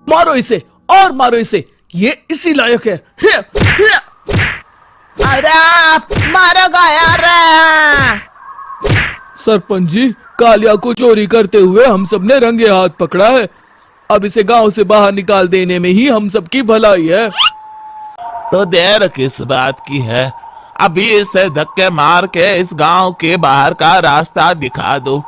मारो इसे और मारो इसे, ये इसी लायक है। अरे मारो यार। सरपंच जी, कालिया को चोरी करते हुए हम सब ने रंगे हाथ पकड़ा है। अब इसे गांव से बाहर निकाल देने में ही हम सबकी भलाई है। तो देर किस बात की है, अभी इसे धक्के मार के इस गांव के बाहर का रास्ता दिखा दो।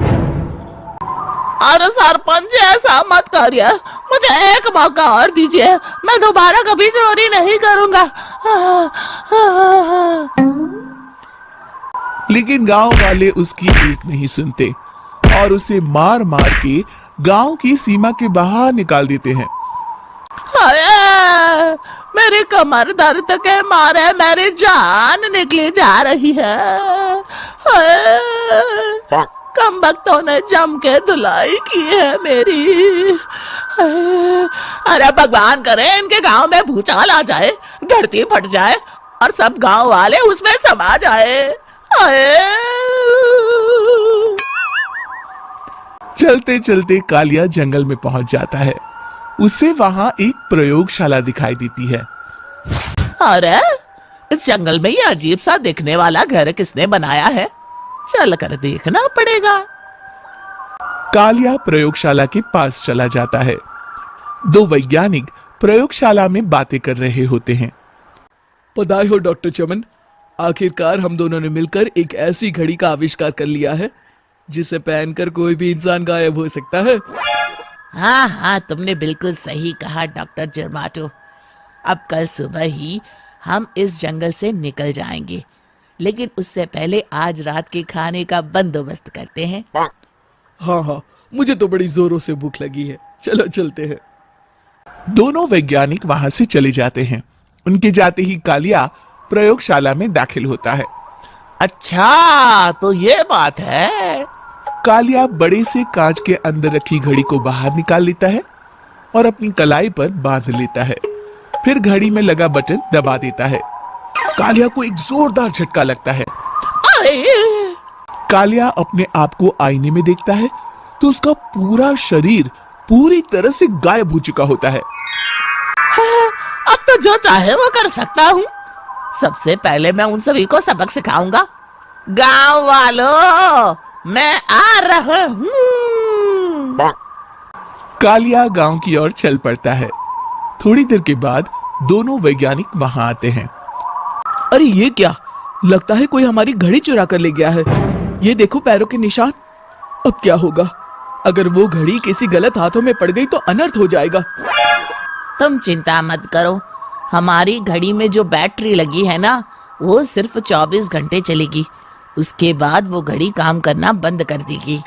अरे सरपंच ऐसा मत करिए, मुझे एक मौका और दीजिए, मैं दोबारा कभी चोरी नहीं करूंगा। लेकिन गांव वाले उसकी एक नहीं सुनते और उसे मार मार के गांव की सीमा के बाहर निकाल देते हैं। हाय, मेरी कमर दर्द के मारे मेरी जान निकली जा रही है। हाय, कमबख्तों ने जम के धुलाई की है मेरी। अरे भगवान करे इनके गांव में भूचाल आ जाए, धरती फट जाए और सब गांव वाले उसमें समा जाए। चलते चलते कालिया जंगल में पहुंच जाता है। उसे वहां एक प्रयोगशाला दिखाई देती है। अरे इस जंगल में ये अजीब सा दिखने वाला घर किसने बनाया है, चल कर देखना पड़ेगा। कालिया प्रयोगशाला के पास चला जाता है। दो वैज्ञानिक प्रयोगशाला में बातें कर रहे होते हैं। बधाई हो डॉक्टर चमन, आखिरकार हम दोनों ने मिलकर एक ऐसी घड़ी का आविष्कार कर लिया है जिसे पहनकर कोई भी इंसान गायब हो सकता है। हाँ हाँ, तुमने बिल्कुल सही कहा डॉक्टर जर्माटो। अब कल सुबह ही हम इस जंगल से निकल जाएंगे, लेकिन उससे पहले आज रात के खाने का बंदोबस्त करते हैं। हाँ हाँ, मुझे तो बड़ी जोरों से भूख लगी है, चलो चलते हैं। दोनों वैज्ञानिक वहां से चले जाते हैं। उनके जाते ही कालिया प्रयोगशाला में दाखिल होता है। अच्छा तो ये बात है। कालिया बड़े से कांच के अंदर रखी घड़ी को बाहर निकाल लेता है और अपनी कलाई पर बांध लेता है। फिर घड़ी में लगा बटन दबा देता है। कालिया को एक जोरदार झटका लगता है। कालिया अपने आप को आईने में देखता है तो उसका पूरा शरीर पूरी तरह से गायब हो चुका होता है। अब तो जो चाहे वो कर सकता हूँ। सबसे पहले मैं उन सभी को सबक सिखाऊंगा। गांव वालों, मैं आ रहा हूँ। कालिया गांव की ओर चल पड़ता है। थोड़ी देर के बाद दोनों वैज्ञानिक वहां आते हैं। अरे ये क्या, लगता है कोई हमारी घड़ी चुरा कर ले गया है। ये देखो पैरों के निशान। अब क्या होगा, अगर वो घड़ी किसी गलत हाथों में पड़ गई तो अनर्थ हो जाएगा। तुम चिंता मत करो, हमारी घड़ी में जो बैटरी लगी है ना, वो सिर्फ 24 घंटे चलेगी। उसके बाद वो घड़ी काम करना बंद कर देगी।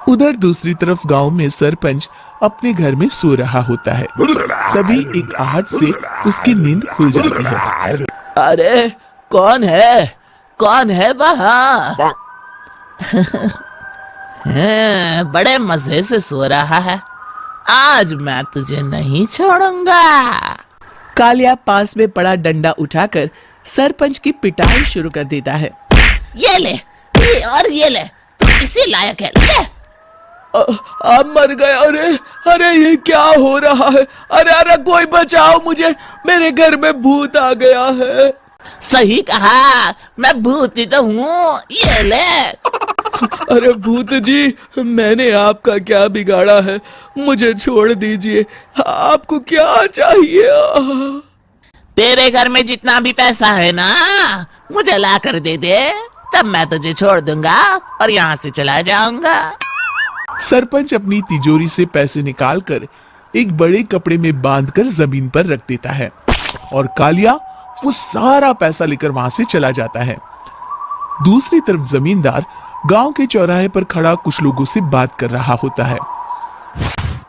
उधर दूसरी तरफ गांव में सरपंच अपने घर में सो रहा होता है। तभी एक आहट से उसकी नींद खुल जाती है। अरे कौन है वहाँ? बड़े मजे से सो रहा है, आज मैं तुझे नहीं छोड़ूंगा। कालिया पास में पड़ा डंडा उठाकर सरपंच की पिटाई शुरू कर देता है। ये ले, ये ले, तू इसी लायक है, ले। आप मर गए। अरे ये क्या हो रहा है? अरे कोई बचाओ मुझे, मेरे घर में भूत आ गया है। सही कहा, मैं भूत ही तो हूँ, ये ले। अरे भूत जी, मैंने आपका क्या बिगाड़ा है, मुझे छोड़ दीजिए। आपको क्या चाहिए? तेरे घर में जितना भी पैसा है ना, मुझे ला कर दे दे, तब मैं तुझे छोड़ दूंगा और यहाँ से चला जाऊंगा। सरपंच अपनी तिजोरी से पैसे निकालकर एक बड़े कपड़े में बांधकर जमीन पर रख देता है और कालिया वो सारा पैसा लेकर वहां से चला जाता है। दूसरी तरफ जमींदार गांव के चौराहे पर खड़ा कुछ लोगों से बात कर रहा होता है।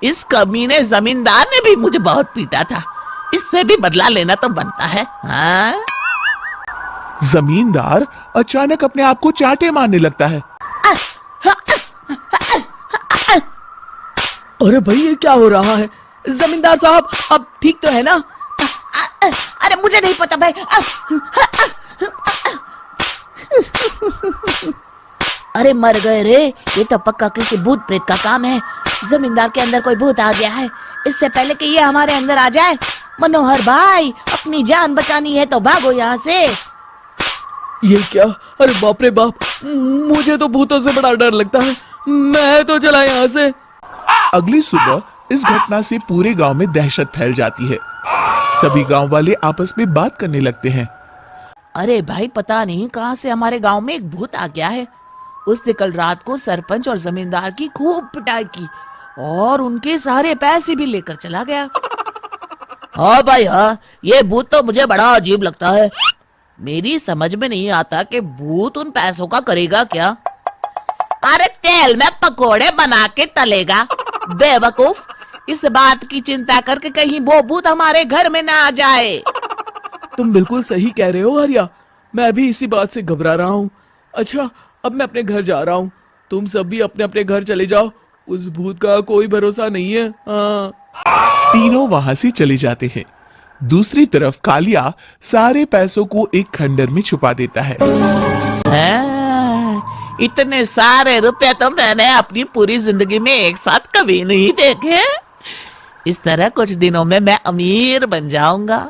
इस कमीने जमींदार ने भी मुझे बहुत पीटा था, इससे भी बदला लेना तो बनता है। हाँ? जमींदार अचानक अपने आप को चांटे मारने लगता है। अरे भाई ये क्या हो रहा है? जमींदार साहब अब ठीक तो है ना? अरे मुझे नहीं पता भाई। अरे मर गए रे, ये तो पक्का किसी भूत प्रेत का काम है। जमींदार के अंदर कोई भूत आ गया है। इससे पहले कि ये हमारे अंदर आ जाए, मनोहर भाई अपनी जान बचानी है तो भागो यहाँ से। ये क्या? अरे बाप रे बाप, मुझे तो भूतों से बड़ा डर लगता है। मैं तो चला यहाँ से। अगली सुबह इस घटना से पूरे गांव में दहशत फैल जाती है। सभी गांव वाले आपस में बात करने लगते हैं। अरे भाई, पता नहीं कहां से हमारे गांव में एक भूत आ गया है। उसने कल रात को सरपंच और जमींदार की खूब पिटाई की और उनके सारे पैसे भी लेकर चला गया। हाँ भाई हाँ, ये भूत तो मुझे बड़ा अजीब लगता है। मेरी समझ में नहीं आता कि भूत उन पैसों का करेगा क्या। अरे तेल में पकोड़े बना के तलेगा बेवकूफ। इस बात की चिंता करके कहीं वो भूत हमारे घर में ना आ जाए। तुम बिल्कुल सही कह रहे हो आर्या, मैं भी इसी बात से घबरा रहा हूँ। अच्छा, अब मैं अपने घर जा रहा हूँ। तुम सब भी अपने अपने घर चले जाओ, उस भूत का कोई भरोसा नहीं है। हाँ। तीनों वहां से चले जाते हैं। दूसरी तरफ कालिया सारे पैसों को एक खंडर में छुपा देता है। इतने सारे रुपए तो मैंने अपनी पूरी जिंदगी में एक साथ कभी नहीं देखे। इस तरह कुछ दिनों में मैं अमीर बन जाऊंगा।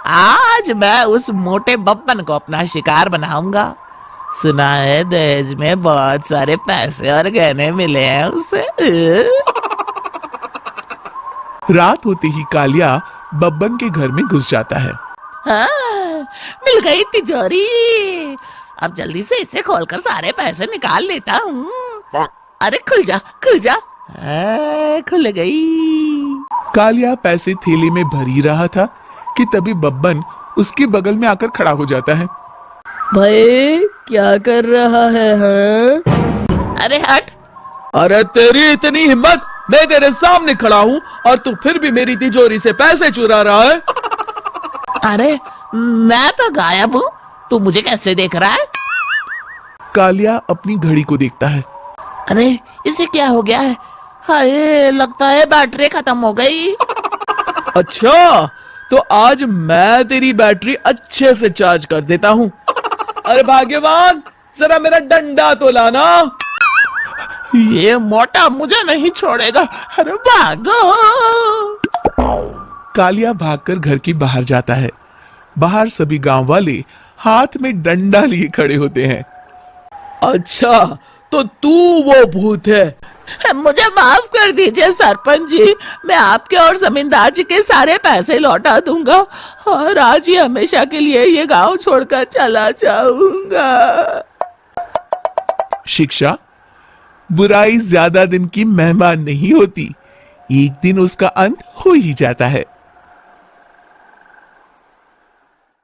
आज मैं उस मोटे बब्बन को अपना शिकार बनाऊंगा। सुना है दहेज में बहुत सारे पैसे और गहने मिले हैं उसे। रात होते ही कालिया बब्बन के घर में घुस जाता है। हाँ, मिल गई तिजोरी। अब जल्दी से इसे खोलकर सारे पैसे निकाल लेता हूँ। अरे खुल जा खुल जा। खुल गई। कालिया पैसे थैले में भर ही रहा था कि तभी बब्बन उसके बगल में आकर खड़ा हो जाता है। भाई क्या कर रहा है? हाँ? अरे हट। अरे तेरी इतनी हिम्मत, मैं तेरे सामने खड़ा हूँ और तू फिर भी मेरी तिजोरी से पैसे चुरा रहा है। अरे मैं तो गायब हूँ, तू मुझे कैसे देख रहा है? कालिया अपनी घड़ी को देखता है। अरे इसे क्या हो गया है? हाय, लगता है बैटरी खत्म हो गई। अच्छा, तो आज मैं तेरी बैटरी अच्छे से चार्ज कर देता हूँ। अरे भाग्यवान, जरा मेरा डंडा तो लाना। ये मोटा मुझे नहीं छोड़ेगा। अरे भागो। कालिया भागकर घर के बाहर जाता है। बाहर सभी गांव वाले हाथ में डंडा लिए खड़े होते हैं। अच्छा, तो तू वो भूत है? मुझे माफ कर दीजिए सरपंच जी, मैं आपके और जमींदार जी के सारे पैसे लौटा दूंगा और आज ही हमेशा के लिए ये गांव छोड़कर चला जाऊंगा। शिक्षा, बुराई ज्यादा दिन की मेहमान नहीं होती, एक दिन उसका अंत हो ही जाता है।